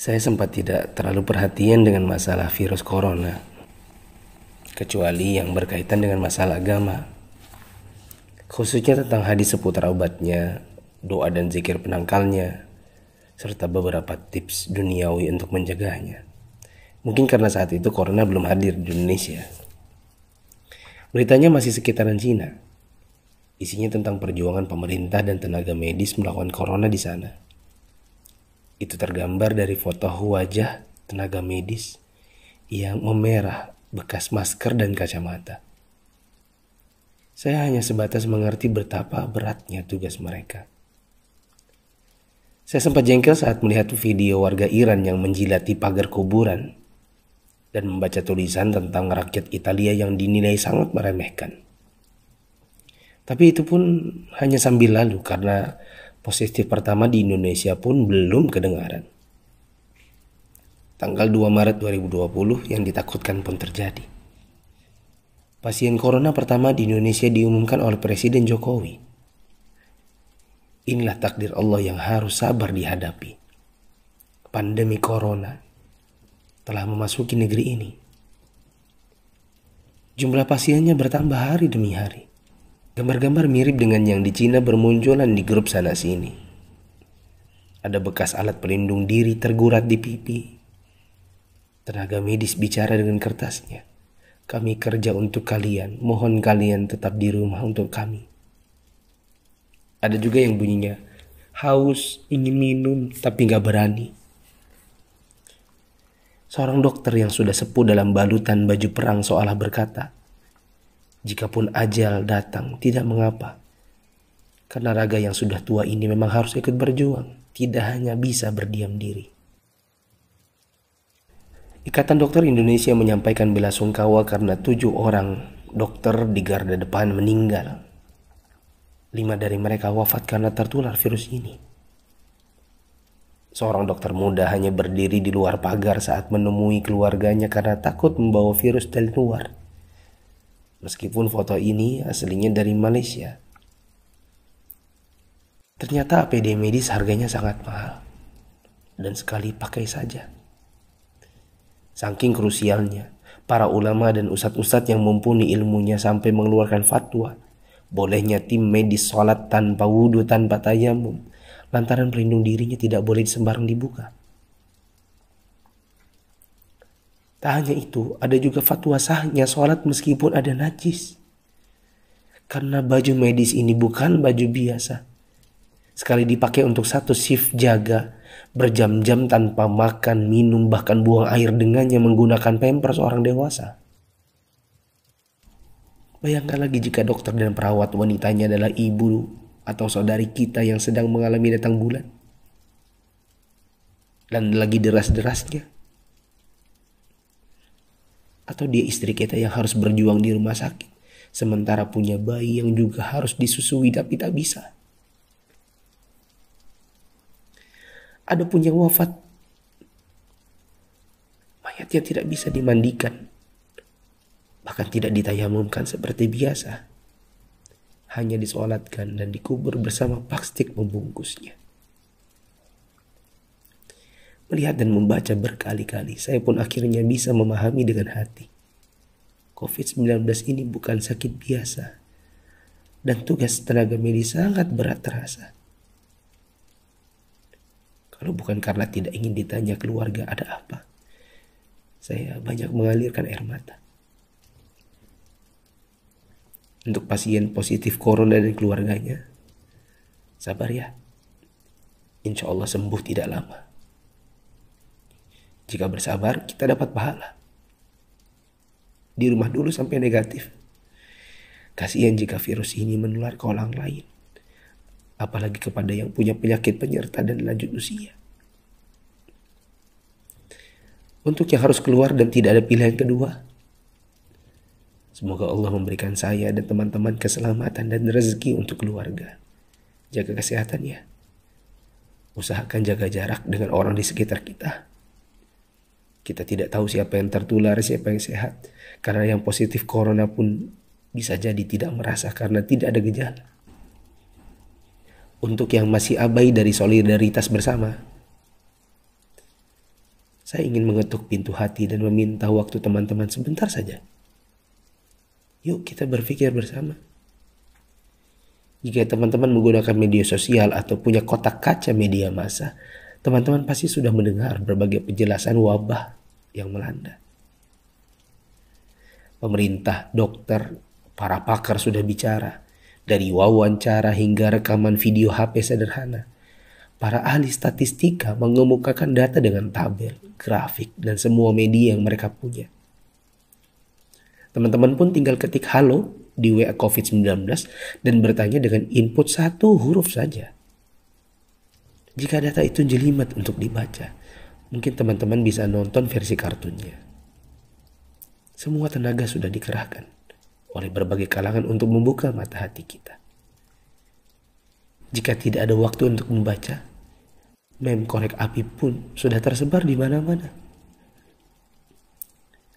Saya sempat tidak terlalu perhatian dengan masalah virus corona, kecuali yang berkaitan dengan masalah agama, khususnya tentang hadis seputar obatnya, doa dan zikir penangkalnya, serta beberapa tips duniawi untuk menjaganya. Mungkin karena saat itu corona belum hadir di Indonesia. Beritanya masih sekitaran Cina. Isinya tentang perjuangan pemerintah dan tenaga medis melawan corona di sana. Itu tergambar dari foto wajah tenaga medis yang memerah bekas masker dan kacamata. Saya hanya sebatas mengerti betapa beratnya tugas mereka. Saya sempat jengkel saat melihat video warga Iran yang menjilati pagar kuburan dan membaca tulisan tentang rakyat Italia yang dinilai sangat meremehkan. Tapi itu pun hanya sambil lalu karena positif pertama di Indonesia pun belum kedengaran. Tanggal 2 Maret 2020 yang ditakutkan pun terjadi. Pasien corona pertama di Indonesia diumumkan oleh Presiden Jokowi. Inilah takdir Allah yang harus sabar dihadapi. Pandemi corona telah memasuki negeri ini. Jumlah pasiennya bertambah hari demi hari. Gambar-gambar mirip dengan yang di Cina bermunculan di grup sana sini. Ada bekas alat pelindung diri tergurat di pipi. Tenaga medis bicara dengan kertasnya. Kami kerja untuk kalian, mohon kalian tetap di rumah untuk kami. Ada juga yang bunyinya, haus, ingin minum, tapi gak berani. Seorang dokter yang sudah sepuh dalam balutan baju perang seolah berkata, jikapun ajal datang, tidak mengapa. Karena raga yang sudah tua ini memang harus ikut berjuang, tidak hanya bisa berdiam diri. Ikatan Dokter Indonesia menyampaikan bela sungkawa karena 7 orang dokter di garda depan meninggal. 5 dari mereka wafat karena tertular virus ini. Seorang dokter muda hanya berdiri di luar pagar saat menemui keluarganya karena takut membawa virus dari luar. Meskipun foto ini aslinya dari Malaysia. Ternyata APD medis harganya sangat mahal. Dan sekali pakai saja. Saking krusialnya, para ulama dan ustadz-ustadz yang mumpuni ilmunya sampai mengeluarkan fatwa. Bolehnya tim medis sholat tanpa wudhu, tanpa tayamum. Lantaran pelindung dirinya tidak boleh sembarang dibuka. Tak hanya itu, ada juga fatwa sahnya sholat meskipun ada najis. Karena baju medis ini bukan baju biasa. Sekali dipakai untuk satu shift jaga, berjam-jam tanpa makan, minum, bahkan buang air dengannya menggunakan pampers orang dewasa. Bayangkan lagi jika dokter dan perawat wanitanya adalah ibu atau saudari kita yang sedang mengalami datang bulan. Dan lagi deras-derasnya. Atau dia istri kita yang harus berjuang di rumah sakit. Sementara punya bayi yang juga harus disusui tapi tak bisa. Ada pun yang wafat. Mayatnya tidak bisa dimandikan. Bahkan tidak ditayamumkan seperti biasa. Hanya disolatkan dan dikubur bersama plastik membungkusnya. Melihat dan membaca berkali-kali, saya pun akhirnya bisa memahami dengan hati. COVID-19 ini bukan sakit biasa. Dan tugas tenaga medis sangat berat terasa. Kalau bukan karena tidak ingin ditanya keluarga ada apa, saya banyak mengalirkan air mata. Untuk pasien positif corona dan keluarganya, sabar ya. Insya Allah sembuh tidak lama. Jika bersabar, kita dapat pahala. Di rumah dulu sampai negatif. Kasihan jika virus ini menular ke orang lain. Apalagi kepada yang punya penyakit penyerta dan lanjut usia. Untuk yang harus keluar dan tidak ada pilihan kedua, semoga Allah memberikan saya dan teman-teman keselamatan dan rezeki untuk keluarga. Jaga kesehatan ya. Usahakan jaga jarak dengan orang di sekitar kita. Kita tidak tahu siapa yang tertular, siapa yang sehat. Karena yang positif corona pun bisa jadi tidak merasa karena tidak ada gejala. Untuk yang masih abai dari solidaritas bersama, Saya ingin mengetuk pintu hati dan meminta waktu teman-teman sebentar saja. Yuk kita berpikir bersama. Jika teman-teman menggunakan media sosial atau punya kotak kaca media massa, teman-teman pasti sudah mendengar berbagai penjelasan wabah yang melanda. Pemerintah, dokter, para pakar sudah bicara. Dari wawancara hingga rekaman video HP sederhana. Para ahli statistika mengemukakan data dengan tabel, grafik, dan semua media yang mereka punya. Teman-teman pun tinggal ketik halo di WA COVID-19 dan bertanya dengan input satu huruf saja. Jika data itu jelimet untuk dibaca, mungkin teman-teman bisa nonton versi kartunnya. Semua tenaga sudah dikerahkan oleh berbagai kalangan untuk membuka mata hati kita. Jika tidak ada waktu untuk membaca, meme korek api pun sudah tersebar di mana-mana.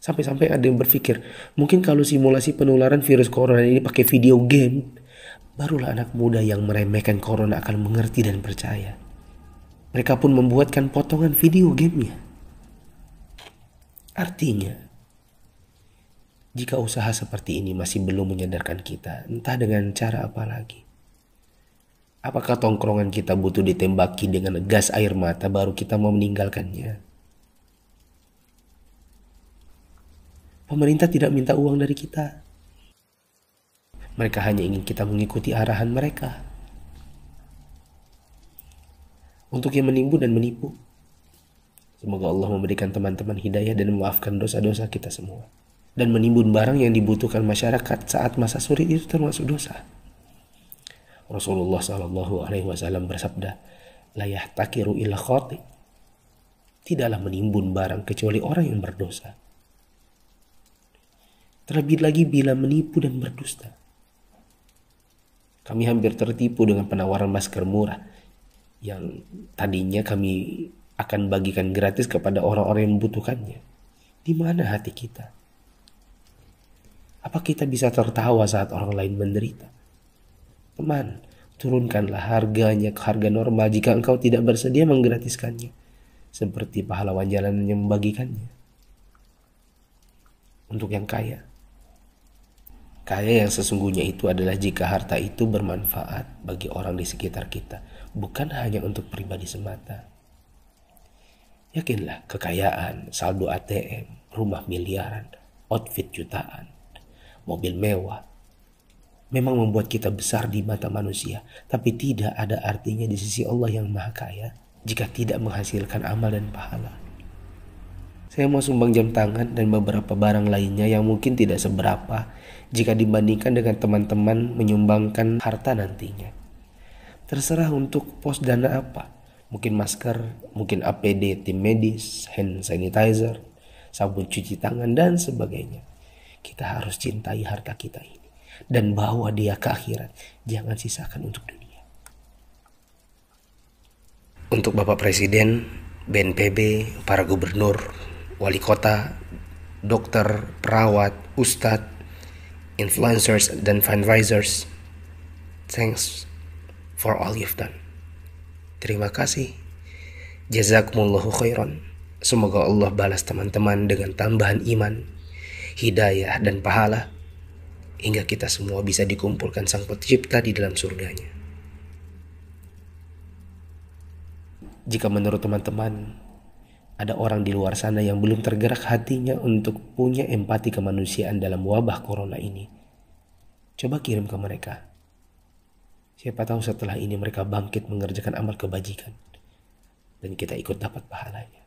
Sampai-sampai ada yang berpikir, mungkin kalau simulasi penularan virus corona ini pakai video game, barulah anak muda yang meremehkan corona akan mengerti dan percaya. Mereka pun membuatkan potongan video gamenya. Artinya, jika usaha seperti ini masih belum menyadarkan kita, entah dengan cara apa lagi. Apakah tongkrongan kita butuh ditembaki dengan gas air mata baru kita mau meninggalkannya? Pemerintah tidak minta uang dari kita. Mereka hanya ingin kita mengikuti arahan mereka. Untuk yang menipu dan menipu, semoga Allah memberikan teman-teman hidayah dan memaafkan dosa-dosa kita semua. Dan menimbun barang yang dibutuhkan masyarakat saat masa sulit itu termasuk dosa. Rasulullah SAW bersabda, la yahtakiru illa khati. Tidaklah menimbun barang kecuali orang yang berdosa. Terlebih lagi bila menipu dan berdusta. Kami hampir tertipu dengan penawaran masker murah yang tadinya kami akan bagikan gratis kepada orang-orang yang membutuhkannya. Di mana hati kita? Apa kita bisa tertawa saat orang lain menderita? Teman, turunkanlah harganya ke harga normal jika engkau tidak bersedia menggratiskannya, seperti pahlawan jalanan yang membagikannya. Untuk yang kaya yang sesungguhnya itu adalah jika harta itu bermanfaat bagi orang di sekitar kita, bukan hanya untuk pribadi semata. Yakinlah, kekayaan, saldo ATM, rumah miliaran, outfit jutaan, mobil mewah memang membuat kita besar di mata manusia, tapi tidak ada artinya di sisi Allah yang Maha Kaya jika tidak menghasilkan amal dan pahala. Saya mau sumbang jam tangan dan beberapa barang lainnya yang mungkin tidak seberapa jika dibandingkan dengan teman-teman menyumbangkan harta nantinya. Terserah untuk pos dana apa. Mungkin masker, mungkin APD tim medis, hand sanitizer, sabun cuci tangan, dan sebagainya. Kita harus cintai harta kita ini dan bawa dia ke akhirat. Jangan sisakan untuk dunia. Untuk Bapak Presiden, BNPB, para gubernur, wali kota, dokter, perawat, ustadz, influencers, dan fundraisers, thanks for all you've done. Terima kasih. Jazakumullahu khairan. Semoga Allah balas teman-teman dengan tambahan iman, hidayah, dan pahala, hingga kita semua bisa dikumpulkan Sang Pencipta di dalam surganya. Jika menurut teman-teman ada orang di luar sana yang belum tergerak hatinya untuk punya empati kemanusiaan dalam wabah corona ini, coba kirim ke mereka. Siapa tahu setelah ini mereka bangkit mengerjakan amal kebajikan dan kita ikut dapat pahalanya.